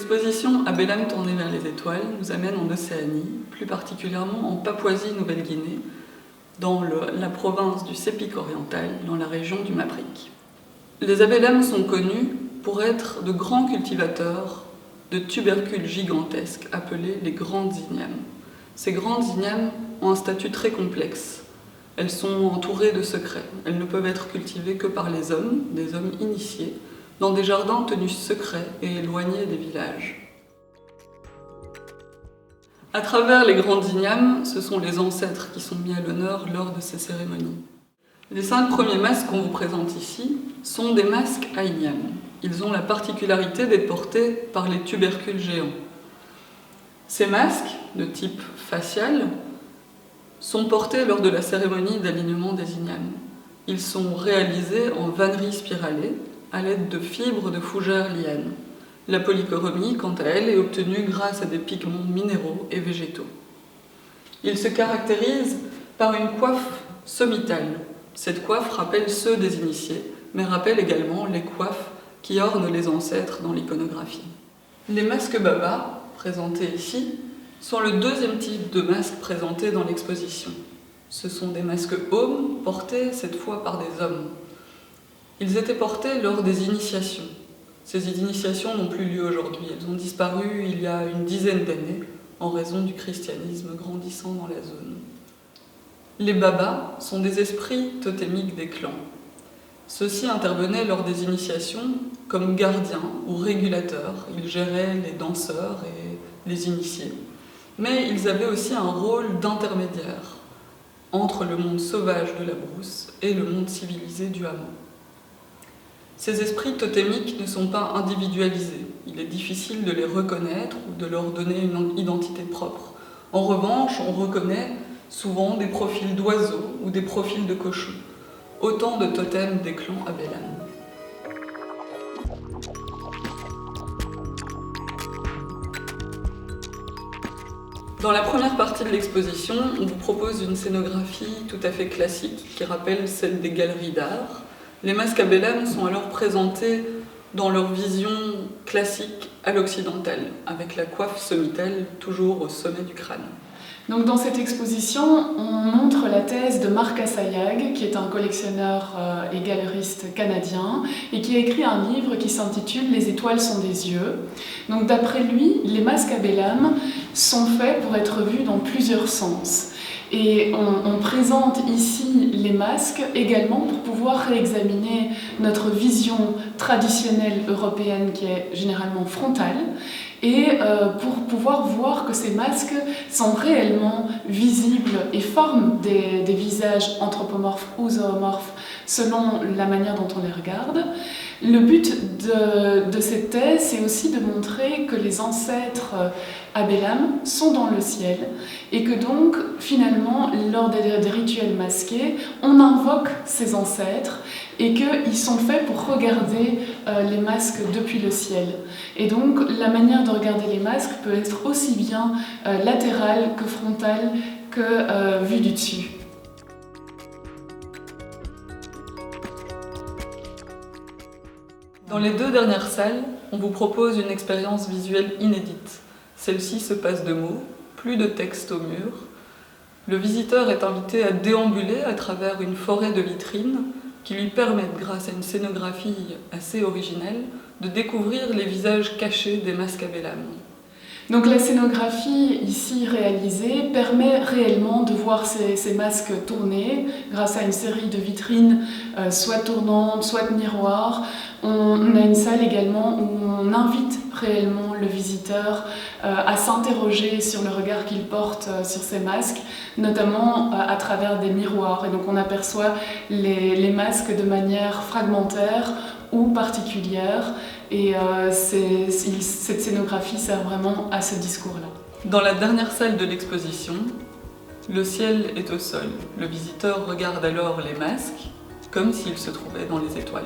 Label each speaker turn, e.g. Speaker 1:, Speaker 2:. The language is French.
Speaker 1: L'exposition Abelame tournée vers les étoiles nous amène en Océanie, plus particulièrement en Papouasie-Nouvelle-Guinée, dans la province du Sepik oriental, dans la région du Maprik. Les abelames sont connus pour être de grands cultivateurs de tubercules gigantesques appelés les grandes ignames. Ces grandes ignames ont un statut très complexe. Elles sont entourées de secrets. Elles ne peuvent être cultivées que par les hommes, des hommes initiés, dans des jardins tenus secrets et éloignés des villages. À travers les grandes ignames, ce sont les ancêtres qui sont mis à l'honneur lors de ces cérémonies. Les 5 premiers masques qu'on vous présente ici sont des masques à ignames. Ils ont la particularité d'être portés par les tubercules géants. Ces masques, de type facial, sont portés lors de la cérémonie d'alignement des ignames. Ils sont réalisés en vannerie spiralée, à l'aide de fibres de fougères lianes. La polychromie, quant à elle, est obtenue grâce à des pigments minéraux et végétaux. Ils se caractérisent par une coiffe sommitale. Cette coiffe rappelle ceux des initiés, mais rappelle également les coiffes qui ornent les ancêtres dans l'iconographie. Les masques Baba, présentés ici, sont le deuxième type de masques présentés dans l'exposition. Ce sont des masques Om, portés cette fois par des hommes. Ils étaient portés lors des initiations. Ces initiations n'ont plus lieu aujourd'hui. Elles ont disparu il y a une dizaine d'années en raison du christianisme grandissant dans la zone. Les babas sont des esprits totémiques des clans. Ceux-ci intervenaient lors des initiations comme gardiens ou régulateurs. Ils géraient les danseurs et les initiés. Mais ils avaient aussi un rôle d'intermédiaire entre le monde sauvage de la brousse et le monde civilisé du hameau. Ces esprits totémiques ne sont pas individualisés. Il est difficile de les reconnaître ou de leur donner une identité propre. En revanche, on reconnaît souvent des profils d'oiseaux ou des profils de cochons. Autant de totems des clans abelames. Dans la première partie de l'exposition, on vous propose une scénographie tout à fait classique qui rappelle celle des galeries d'art. Les masques abelames sont alors présentés dans leur vision classique à l'occidentale, avec la coiffe sommitale toujours au sommet du crâne.
Speaker 2: Donc dans cette exposition, on montre la thèse de Marc Assayag, qui est un collectionneur et galeriste canadien, et qui a écrit un livre qui s'intitule « Les étoiles sont des yeux ». Donc d'après lui, les masques abelames sont faits pour être vus dans plusieurs sens. Et on présente ici les masques également pour pouvoir réexaminer notre vision traditionnelle européenne qui est généralement frontale et pour pouvoir voir que ces masques sont réellement visibles et forment des visages anthropomorphes ou zoomorphes selon la manière dont on les regarde. Le but de cette thèse, c'est aussi de montrer que les ancêtres abelames sont dans le ciel et que donc, finalement, lors des rituels masqués, on invoque ces ancêtres et qu'ils sont faits pour regarder les masques depuis le ciel. Et donc, la manière de regarder les masques peut être aussi bien latérale que frontale que vue du dessus.
Speaker 1: Dans les 2 dernières salles, on vous propose une expérience visuelle inédite. Celle-ci se passe de mots, plus de texte au mur. Le visiteur est invité à déambuler à travers une forêt de vitrines qui lui permettent, grâce à une scénographie assez originelle, de découvrir les visages cachés des masques abelames.
Speaker 2: Donc la scénographie ici réalisée permet réellement de voir ces masques tourner grâce à une série de vitrines soit tournantes, soit de miroirs. On a une salle également où on invite réellement le visiteur à s'interroger sur le regard qu'il porte sur ces masques, notamment à travers des miroirs. Et donc on aperçoit les masques de manière fragmentaire ou particulière. Et cette scénographie sert vraiment à ce discours-là.
Speaker 1: Dans la dernière salle de l'exposition, le ciel est au sol. Le visiteur regarde alors les masques comme s'il se trouvait dans les étoiles.